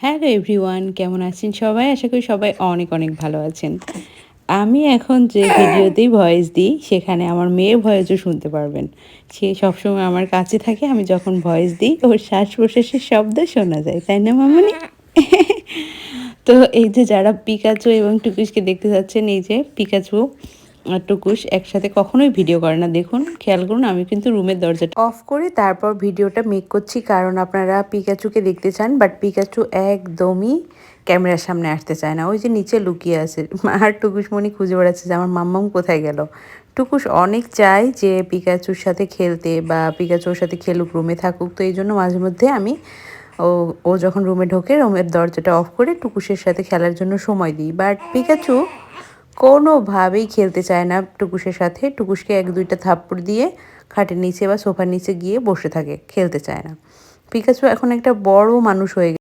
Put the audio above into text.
Hello everyone, কেমন আছেন সবাই? আশা করি সবাই অনেক অনেক ভালো আছেন। আমি এখন যে ভিডিওতেই ভয়েস দিই সেখানে আমার মেয়ের ভয়েসও শুনতে পারবেন। সে সবসময় আমার কাছে থাকে। আমি যখন ভয়েস দিই ওর শ্বাস-প্রশ্বাসের শব্দ শোনা যায়। তাই না মামুনি? তো এই যে যারা পিকাচু এবং টুকুসকে দেখতে যাচ্ছেন, এই যে পিকাচু আর টুকুস একসাথে কখনোই ভিডিও করে না। দেখুন, খেয়াল করুন, আমি কিন্তু রুমের দরজাটা অফ করে তারপর ভিডিওটা মেক করছি, কারণ আপনারা পিকাচুকে দেখতে চান, বাট পিকাচু একদমই ক্যামেরার সামনে আসতে চায় না। ওই যে নিচে লুকিয়ে আছে। আর টুকুসমণি খুঁজে বেড়াচ্ছে যে আমার মাম্মাম কোথায় গেল। টুকুস অনেক চায় যে পিকাচুর সাথে খেলতে বা পিকাচু ওর সাথে খেলুক, রুমে থাকুক। তো এই জন্য মাঝে মধ্যে আমি ও ও যখন রুমে ঢোকে রুমের দরজাটা অফ করে টুকুসের সাথে খেলার জন্য সময় দিই। বাট পিকাচু কোনোভাবেই খেলতে চায় না টুকুসের সাথে। টুকুসকে ১-২টা থাপ্পড় দিয়ে খাটের নিচে বা সোফার নিচে গিয়ে বসে থাকে, খেলতে চায় না। পিকাচু এখন একটা বড় মানুষ হয়ে